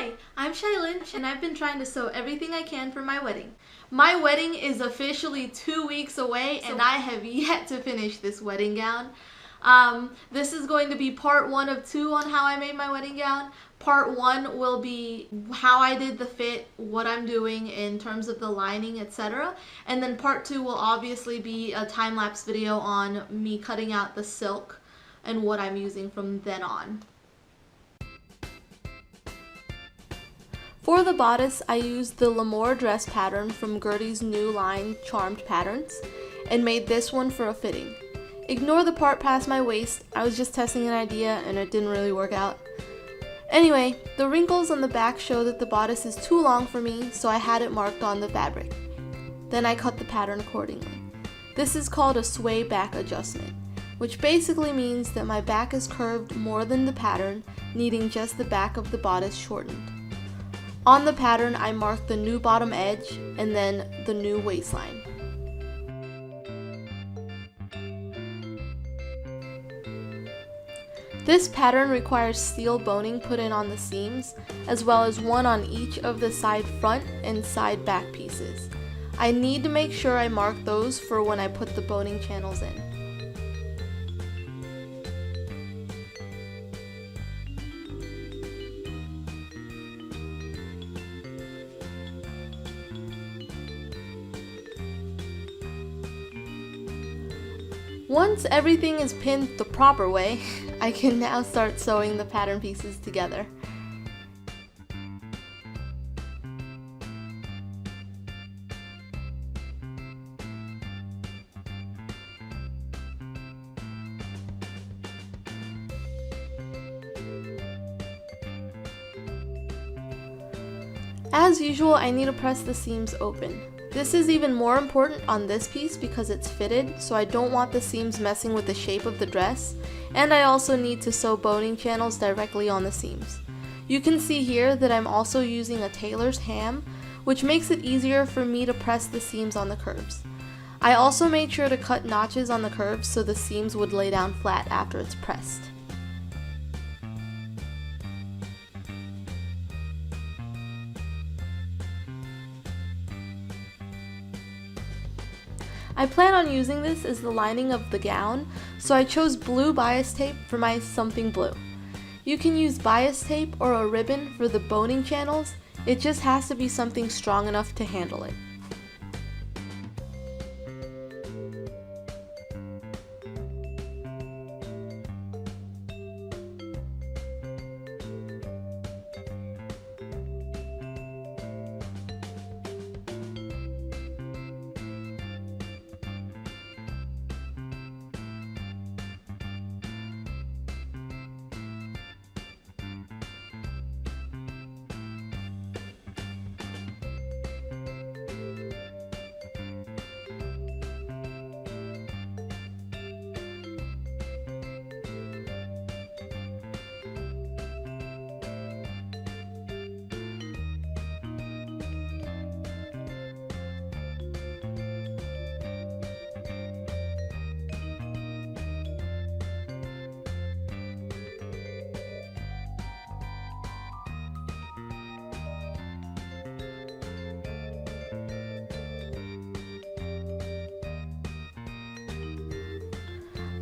Hi, I'm Shailin, and I've been trying to sew everything I can for my wedding. My wedding is officially 2 weeks away, and I have yet to finish this wedding gown. This is going to be part 1 of 2 on how I made my wedding gown. Part 1 will be how I did the fit, what I'm doing in terms of the lining, etc. And then part 2 will obviously be a time-lapse video on me cutting out the silk and what I'm using from then on. For the bodice, I used the L'Amour dress pattern from Gertie's new line, Charmed Patterns, and made this one for a fitting. Ignore the part past my waist, I was just testing an idea and it didn't really work out. Anyway, the wrinkles on the back show that the bodice is too long for me, so I had it marked on the fabric. Then I cut the pattern accordingly. This is called a sway back adjustment, which basically means that my back is curved more than the pattern, needing just the back of the bodice shortened. On the pattern, I marked the new bottom edge and then the new waistline. This pattern requires steel boning put in on the seams, as well as one on each of the side front and side back pieces. I need to make sure I mark those for when I put the boning channels in. Once everything is pinned the proper way, I can now start sewing the pattern pieces together. As usual, I need to press the seams open. This is even more important on this piece because it's fitted, so I don't want the seams messing with the shape of the dress, and I also need to sew boning channels directly on the seams. You can see here that I'm also using a tailor's ham, which makes it easier for me to press the seams on the curves. I also made sure to cut notches on the curves so the seams would lay down flat after it's pressed. I plan on using this as the lining of the gown, so I chose blue bias tape for my something blue. You can use bias tape or a ribbon for the boning channels, it just has to be something strong enough to handle it.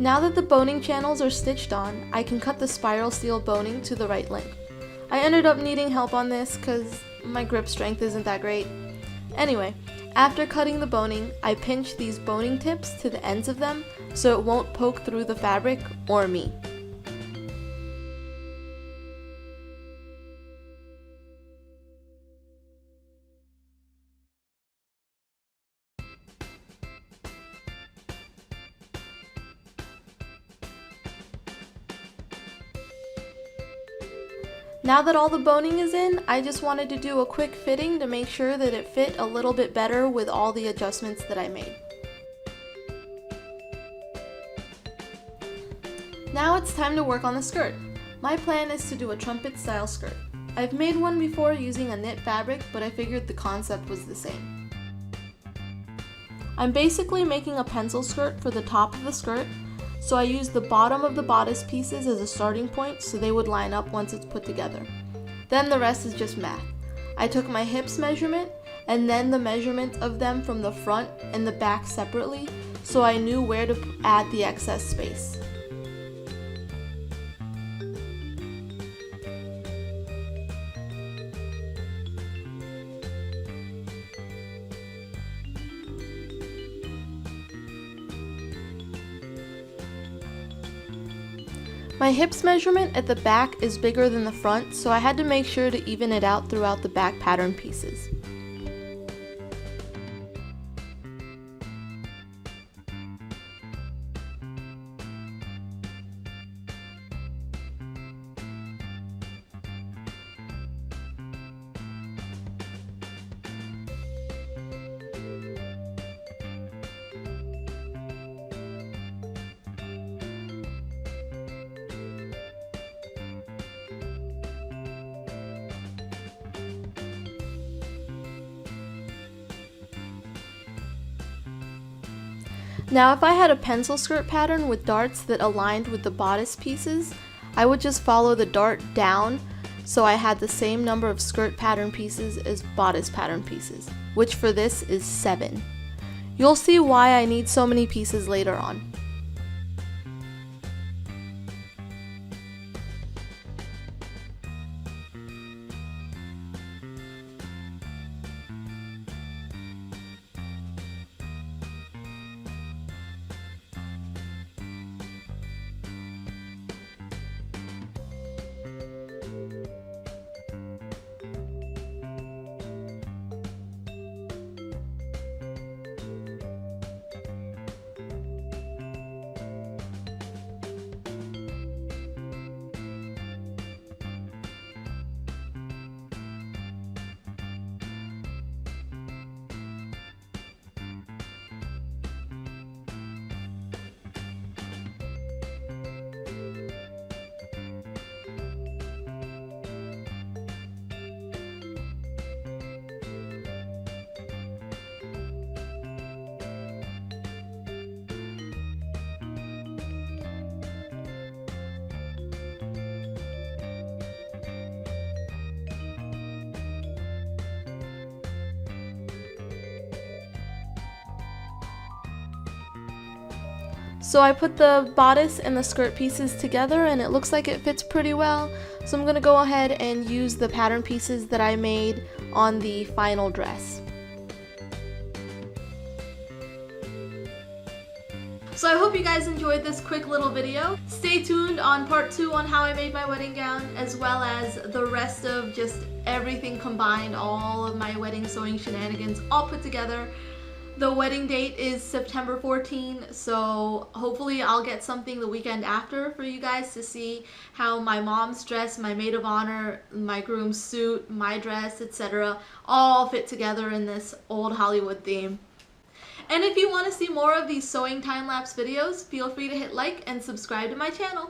Now that the boning channels are stitched on, I can cut the spiral steel boning to the right length. I ended up needing help on this because my grip strength isn't that great. Anyway, after cutting the boning, I pinch these boning tips to the ends of them so it won't poke through the fabric or me. Now that all the boning is in, I just wanted to do a quick fitting to make sure that it fit a little bit better with all the adjustments that I made. Now it's time to work on the skirt. My plan is to do a trumpet style skirt. I've made one before using a knit fabric, but I figured the concept was the same. I'm basically making a pencil skirt for the top of the skirt, so I used the bottom of the bodice pieces as a starting point so they would line up once it's put together. Then the rest is just math. I took my hips measurement and then the measurement of them from the front and the back separately, so I knew where to add the excess space. My hips measurement at the back is bigger than the front, so I had to make sure to even it out throughout the back pattern pieces. Now if I had a pencil skirt pattern with darts that aligned with the bodice pieces, I would just follow the dart down so I had the same number of skirt pattern pieces as bodice pattern pieces, which for this is 7. You'll see why I need so many pieces later on. So I put the bodice and the skirt pieces together and it looks like it fits pretty well. So I'm going to go ahead and use the pattern pieces that I made on the final dress. So I hope you guys enjoyed this quick little video. Stay tuned on part 2 on how I made my wedding gown, as well as the rest of just everything combined, all of my wedding sewing shenanigans all put together. The wedding date is September 14, so hopefully I'll get something the weekend after for you guys to see how my mom's dress, my maid of honor, my groom's suit, my dress, etc. all fit together in this old Hollywood theme. And if you want to see more of these sewing time-lapse videos, feel free to hit like and subscribe to my channel.